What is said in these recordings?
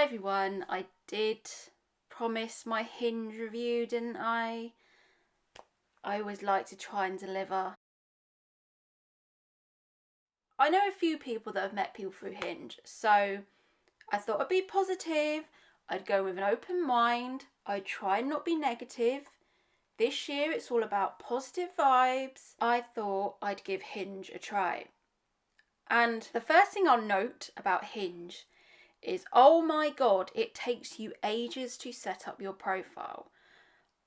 everyone, I did promise my Hinge review, didn't I? I always like to try and deliver. I know a few people that have met people through Hinge, so I thought I'd be positive, I'd go with an open mind, I'd try and not be negative. This year it's all about positive vibes. I thought I'd give Hinge a try. And the first thing I'll note about Hinge is, oh my god, it takes you ages to set up your profile.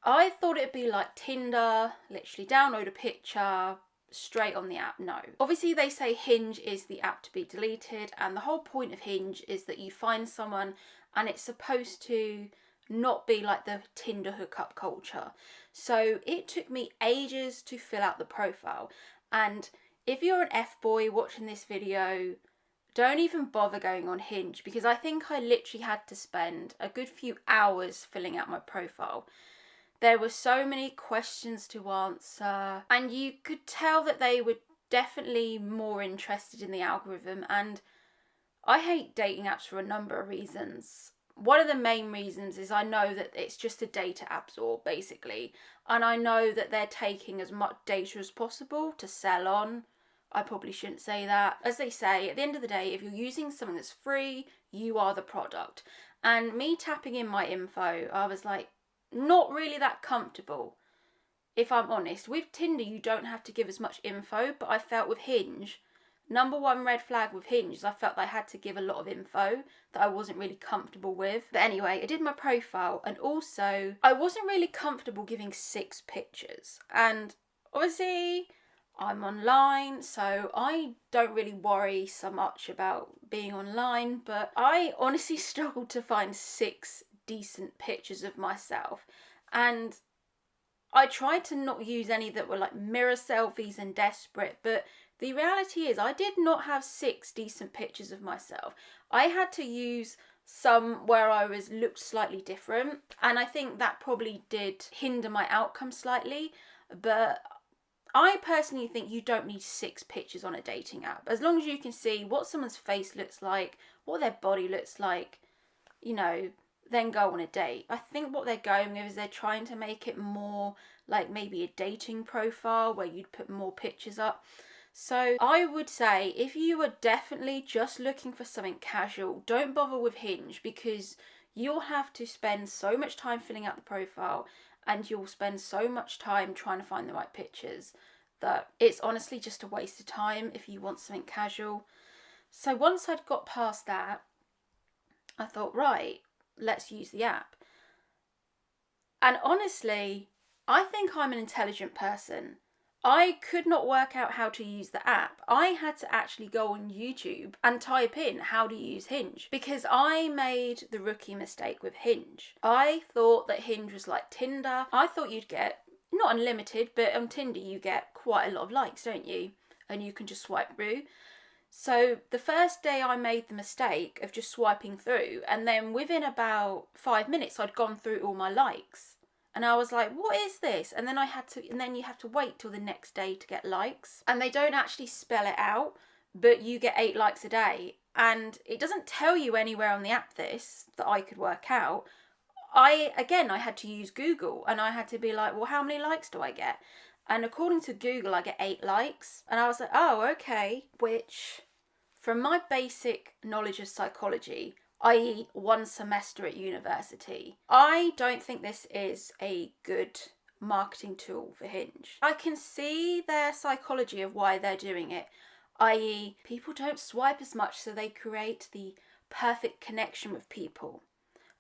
I thought it'd be like Tinder, literally download a picture, straight on the app. No. Obviously they say Hinge is the app to be deleted, and the whole point of Hinge is that you find someone and it's supposed to not be like the Tinder hookup culture. So it took me ages to fill out the profile, and if you're an F-boy watching this video, don't even bother going on Hinge, because I think I literally had to spend a good few hours filling out my profile. There were so many questions to answer, and you could tell that they were definitely more interested in the algorithm. And I hate dating apps for a number of reasons. One of the main reasons is I know that it's just a data absorb, basically, and I know that they're taking as much data as possible to sell on. I probably shouldn't say that. As they say, at the end of the day, if you're using something that's free, you are the product. And me tapping in my info, I was like, not really that comfortable, if I'm honest. With Tinder, you don't have to give as much info, but I felt with Hinge, number one red flag with Hinge is I felt I had to give a lot of info that I wasn't really comfortable with. But anyway, I did my profile, and also I wasn't really comfortable giving 6 pictures. And obviously I'm online, so I don't really worry so much about being online, but I honestly struggled to find 6 decent pictures of myself. And I tried to not use any that were like mirror selfies and desperate, but the reality is I did not have 6 decent pictures of myself. I had to use some where I looked slightly different, and I think that probably did hinder my outcome slightly. But I personally think you don't need 6 pictures on a dating app. As long as you can see what someone's face looks like, what their body looks like, you know, then go on a date. I think what they're going with is they're trying to make it more like maybe a dating profile where you'd put more pictures up. So I would say if you are definitely just looking for something casual, don't bother with Hinge, because you'll have to spend so much time filling out the profile and you'll spend so much time trying to find the right pictures that it's honestly just a waste of time if you want something casual. So once I'd got past that, I thought, right, let's use the app. And honestly, I think I'm an intelligent person. I could not work out how to use the app. I had to actually go on YouTube and type in how to use Hinge, because I made the rookie mistake with Hinge. I thought that Hinge was like Tinder. I thought you'd get, not unlimited, but on Tinder you get quite a lot of likes, don't you? And you can just swipe through. So the first day I made the mistake of just swiping through, and then within about 5 minutes I'd gone through all my likes. And I was like, what is this? And then you have to wait till the next day to get likes. And they don't actually spell it out, but you get 8 likes a day. And it doesn't tell you anywhere on the app this, that I could work out. I had to use Google, and I had to be like, well, how many likes do I get? And according to Google, I get 8 likes. And I was like, oh, okay. Which, from my basic knowledge of psychology, i.e. 1 semester at university, I don't think this is a good marketing tool for Hinge. I can see their psychology of why they're doing it, i.e. people don't swipe as much, so they create the perfect connection with people.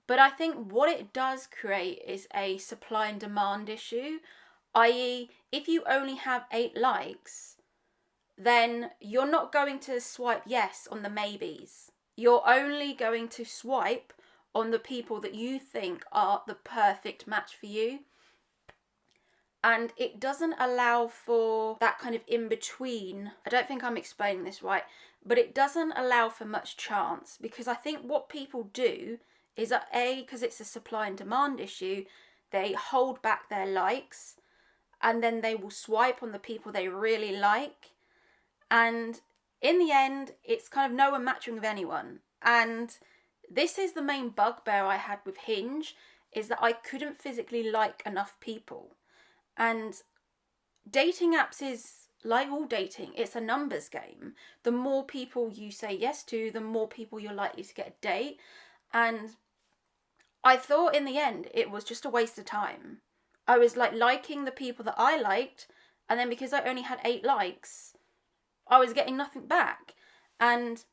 But I think what it does create is a supply and demand issue, i.e. if you only have 8 likes, then you're not going to swipe yes on the maybes. You're only going to swipe on the people that you think are the perfect match for you. And it doesn't allow for that kind of in-between. I don't think I'm explaining this right, but it doesn't allow for much chance, because I think what people do is that because it's a supply and demand issue, they hold back their likes, and then they will swipe on the people they really like. And in the end, it's kind of no one matching with anyone. And this is the main bugbear I had with Hinge, is that I couldn't physically like enough people. And dating apps is like all dating, it's a numbers game. The more people you say yes to, the more people you're likely to get a date. And I thought in the end it was just a waste of time. I was like liking the people that I liked, and then because I only had 8 likes, I was getting nothing back. And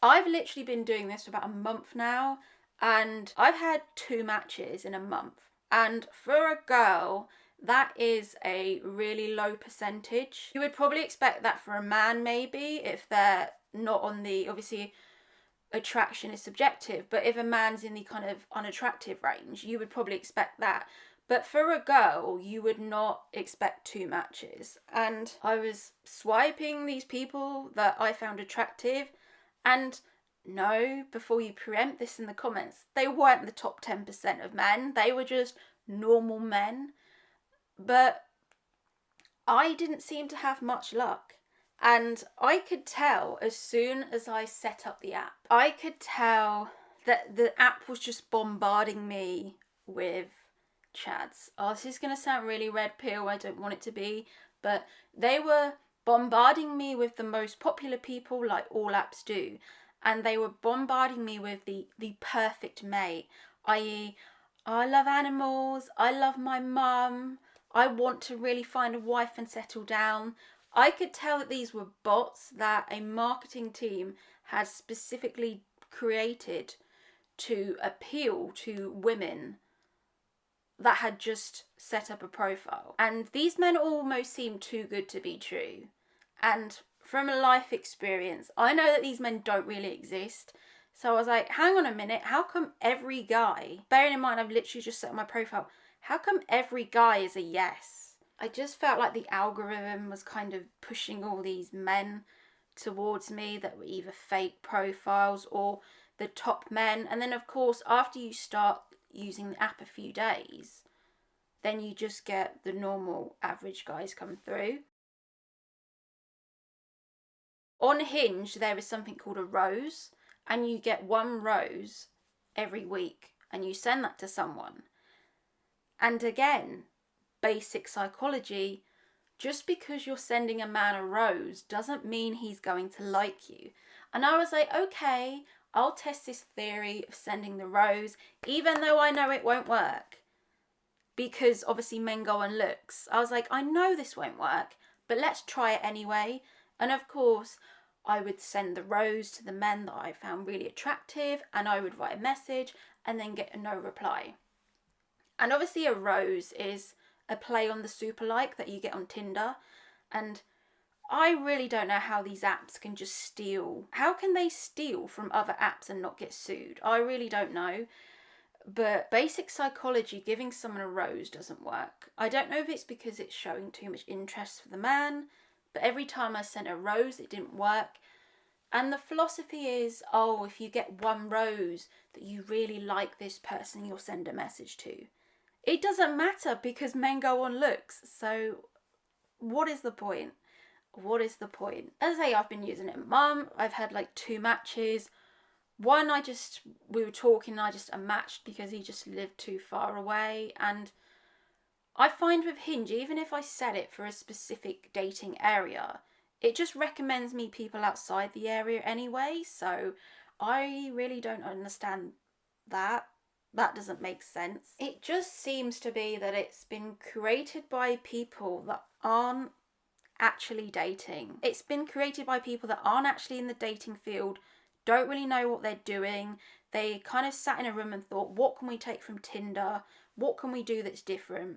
I've literally been doing this for about a month now, and I've had 2 matches in a month. And for a girl, that is a really low percentage. You would probably expect that for a man, maybe, if they're not on the, obviously, attraction is subjective, but if a man's in the kind of unattractive range, you would probably expect that. But for a girl, you would not expect 2 matches. And I was swiping these people that I found attractive, and no, before you preempt this in the comments, they weren't the top 10% of men. They were just normal men. But I didn't seem to have much luck. And I could tell as soon as I set up the app, I could tell that the app was just bombarding me with chads. Oh, this is going to sound really red pill. I don't want it to be. But they were bombarding me with the most popular people, like all apps do. And they were bombarding me with the perfect mate, i.e., I love animals, I love my mum, I want to really find a wife and settle down. I could tell that these were bots that a marketing team had specifically created to appeal to women that had just set up a profile. And these men almost seemed too good to be true. And from a life experience, I know that these men don't really exist. So I was like, hang on a minute, how come every guy, bearing in mind I've literally just set up my profile, how come every guy is a yes? I just felt like the algorithm was kind of pushing all these men towards me that were either fake profiles or the top men. And then of course, after you start using the app a few days, then you just get the normal average guys come through. On Hinge, there is something called a rose, and you get 1 rose every week, and you send that to someone. And again, basic psychology, just because you're sending a man a rose doesn't mean he's going to like you. And I was like, okay, I'll test this theory of sending the rose, even though I know it won't work. Because obviously men go on looks. I was like, I know this won't work, but let's try it anyway. And of course, I would send the rose to the men that I found really attractive, and I would write a message and then get a no reply. And obviously a rose is a play on the super like that you get on Tinder. And I really don't know how these apps can just steal. How can they steal from other apps and not get sued? I really don't know. But basic psychology, giving someone a rose doesn't work. I don't know if it's because it's showing too much interest for the man, but every time I sent a rose, it didn't work. And the philosophy is, oh, if you get 1 rose that you really like this person, you'll send a message to. It doesn't matter because men go on looks. So what is the point? What is the point? As I say, I've been using it a month. I've had like 2 matches. One, we were talking and I just unmatched because he just lived too far away. And I find with Hinge, even if I set it for a specific dating area, it just recommends me people outside the area anyway. So I really don't understand that. That doesn't make sense. It just seems to be that it's been created by people that aren't actually dating. It's been created by people that aren't actually in the dating field, don't really know what they're doing. They kind of sat in a room and thought, what can we take from Tinder? What can we do that's different?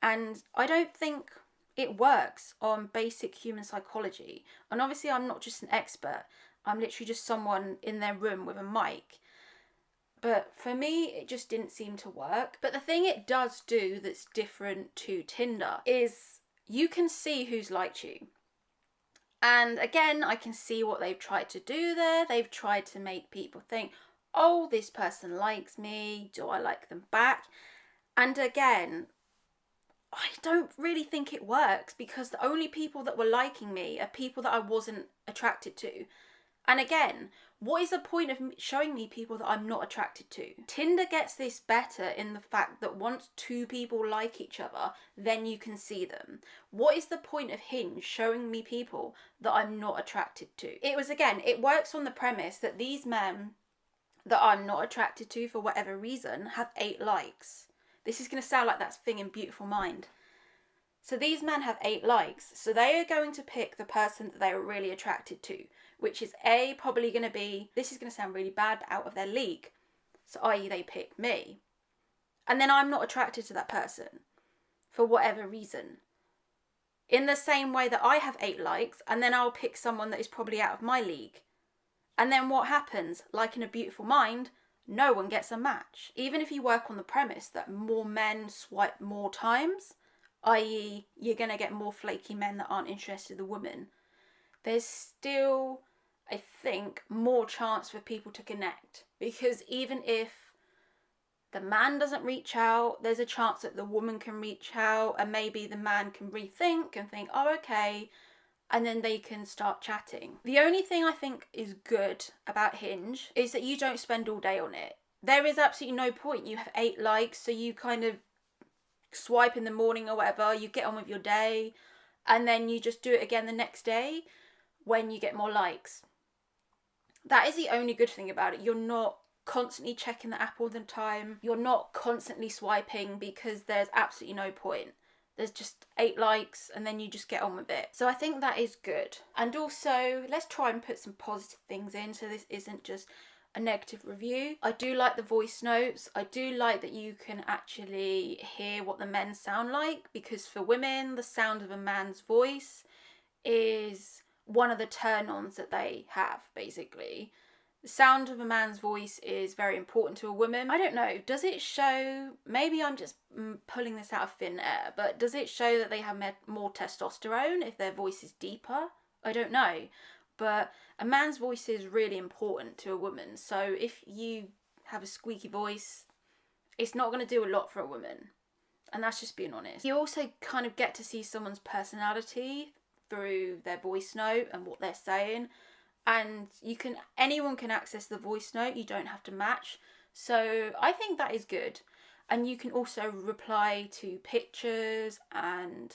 And I don't think it works on basic human psychology. And obviously I'm not just an expert. I'm literally just someone in their room with a mic. But for me, it just didn't seem to work. But the thing it does do that's different to Tinder is you can see who's liked you. And again, I can see what they've tried to do there. They've tried to make people think, oh, this person likes me. Do I like them back? And again, I don't really think it works because the only people that were liking me are people that I wasn't attracted to. And again, What is the point of showing me people that I'm not attracted to? Tinder gets this better in the fact that once two people like each other, then you can see them. What is the point of Hinge showing me people that I'm not attracted to? It works on the premise that these men that I'm not attracted to for whatever reason have 8 likes. This is going to sound like that thing in Beautiful Mind. So these men have 8 likes. So they are going to pick the person that they are really attracted to, which is probably going to be, this is going to sound really bad, but out of their league. So i.e. they pick me. And then I'm not attracted to that person for whatever reason. In the same way that I have 8 likes, and then I'll pick someone that is probably out of my league. And then what happens? Like in A Beautiful Mind, no one gets a match. Even if you work on the premise that more men swipe more times, i.e. you're going to get more flaky men that aren't interested in the woman, there's still, I think, more chance for people to connect. Because even if the man doesn't reach out, there's a chance that the woman can reach out, and maybe the man can rethink and think, oh, okay, and then they can start chatting. The only thing I think is good about Hinge is that you don't spend all day on it. There is absolutely no point. You have 8 likes, so you kind of swipe in the morning or whatever, you get on with your day, and then you just do it again the next day when you get more likes. That is the only good thing about it. You're not constantly checking the app all the time. You're not constantly swiping because there's absolutely no point. There's just 8 likes and then you just get on with it. So I think that is good. And also, let's try and put some positive things in so this isn't just a negative review. I do like the voice notes. I do like that you can actually hear what the men sound like, because for women, the sound of a man's voice is one of the turn-ons that they have, basically. The sound of a man's voice is very important to a woman. I don't know, does it show, maybe I'm just pulling this out of thin air, but does it show that they have more testosterone if their voice is deeper? I don't know. But a man's voice is really important to a woman. So if you have a squeaky voice, it's not going to do a lot for a woman. And that's just being honest. You also kind of get to see someone's personality through their voice note and what they're saying. And anyone can access the voice note. You don't have to match. So I think that is good. And you can also reply to pictures, and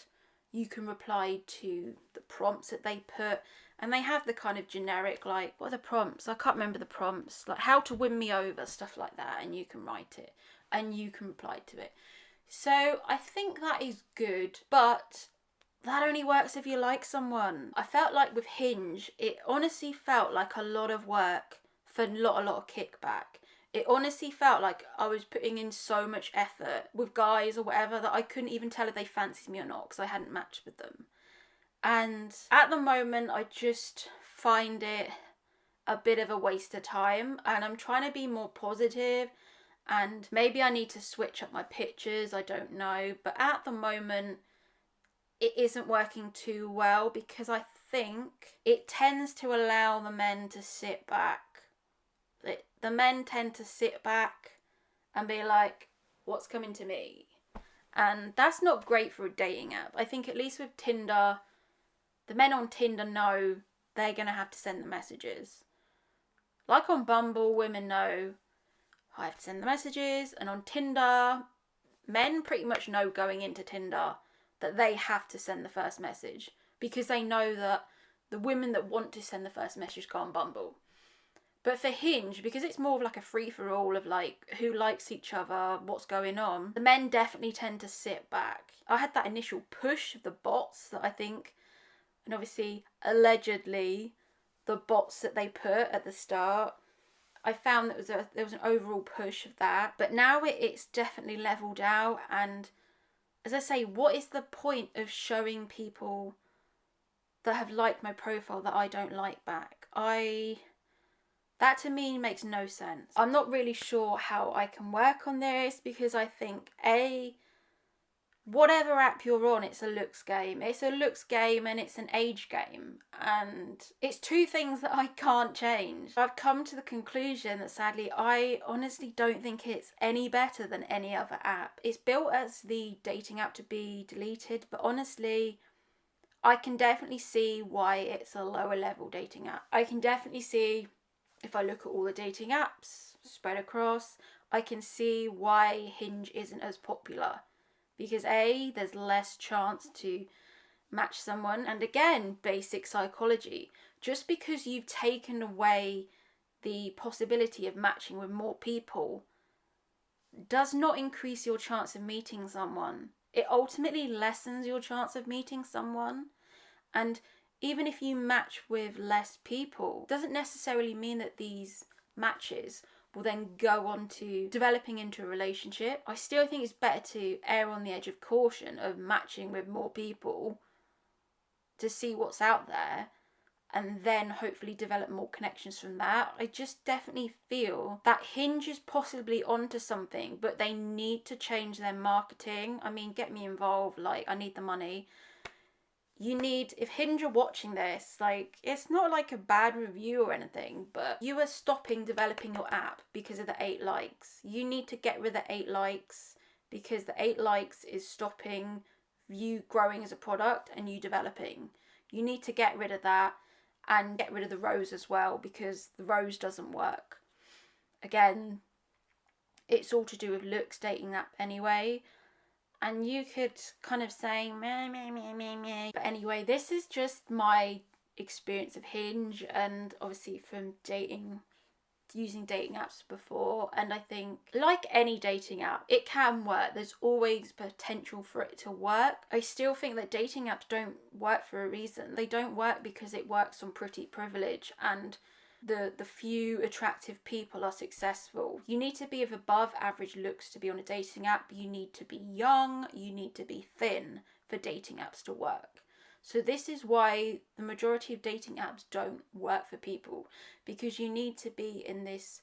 you can reply to the prompts that they put. And they have the kind of generic, like, what are the prompts? I can't remember the prompts. Like, how to win me over, stuff like that. And you can write it. And you can reply to it. So I think that is good. But that only works if you like someone. I felt like with Hinge, it honestly felt like a lot of work for not a lot of kickback. It honestly felt like I was putting in so much effort with guys or whatever that I couldn't even tell if they fancied me or not because I hadn't matched with them. And at the moment, I just find it a bit of a waste of time, and I'm trying to be more positive, and maybe I need to switch up my pictures, I don't know. But at the moment, it isn't working too well because I think it tends to allow the men to sit back. The men tend to sit back and be like, what's coming to me? And that's not great for a dating app. I think at least with Tinder, the men on Tinder know they're going to have to send the messages. Like on Bumble, women know I have to send the messages. And on Tinder, men pretty much know going into Tinder that they have to send the first message, because they know that the women that want to send the first message go on Bumble. But for Hinge, because it's more of like a free-for-all of like who likes each other, what's going on, the men definitely tend to sit back. I had that initial push of the bots that I think, and obviously allegedly the bots that they put at the start, I found that there was an overall push of that. But now it's definitely leveled out, and as I say, what is the point of showing people that have liked my profile that I don't like back? That to me makes no sense. I'm not really sure how I can work on this, because I think, whatever app you're on, it's a looks game. It's a looks game and it's an age game. And it's two things that I can't change. I've come to the conclusion that sadly, I honestly don't think it's any better than any other app. It's built as the dating app to be deleted, but honestly, I can definitely see why it's a lower level dating app. I can definitely see if I look at all the dating apps spread across, I can see why Hinge isn't as popular. Because A, there's less chance to match someone. And again, basic psychology. Just because you've taken away the possibility of matching with more people does not increase your chance of meeting someone. It ultimately lessens your chance of meeting someone. And even if you match with less people, it doesn't necessarily mean that these matches will then go on to developing into a relationship. I still think it's better to err on the edge of caution of matching with more people to see what's out there and then hopefully develop more connections from that. I just definitely feel that Hinge is possibly onto something, but they need to change their marketing. I mean, get me involved, like, I need the money. If Hinge are watching this, like, it's not like a bad review or anything, but you are stopping developing your app because of the 8 likes. You need to get rid of the 8 likes because the 8 likes is stopping you growing as a product and you developing. You need to get rid of that and get rid of the rose as well, because the rose doesn't work. Again, it's all to do with looks dating app anyway. And you could kind of say, meh, meh, meh, meh, meh. But anyway, this is just my experience of Hinge and obviously from using dating apps before. And I think, like any dating app, it can work. There's always potential for it to work. I still think that dating apps don't work for a reason. They don't work because it works on pretty privilege and the few attractive people are successful. You need to be of above average looks to be on a dating app. You need to be young. You need to be thin for dating apps to work. So this is why the majority of dating apps don't work for people, because you need to be in this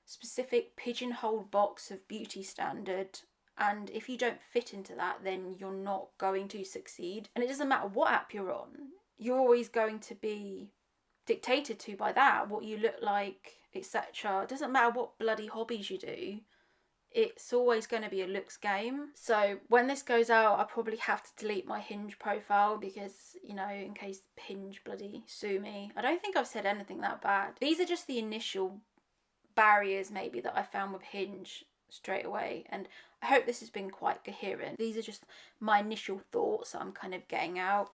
specific pigeonholed box of beauty standard. And if you don't fit into that, then you're not going to succeed. And it doesn't matter what app you're on, you're always going to be dictated to by that, what you look like, etc. It doesn't matter what bloody hobbies you do. It's always going to be a looks game. So when this goes out, I'll probably have to delete my Hinge profile because, in case Hinge bloody sue me. I don't think I've said anything that bad. These are just the initial barriers maybe that I found with Hinge straight away, and I hope this has been quite coherent. These are just my initial thoughts that I'm kind of getting out.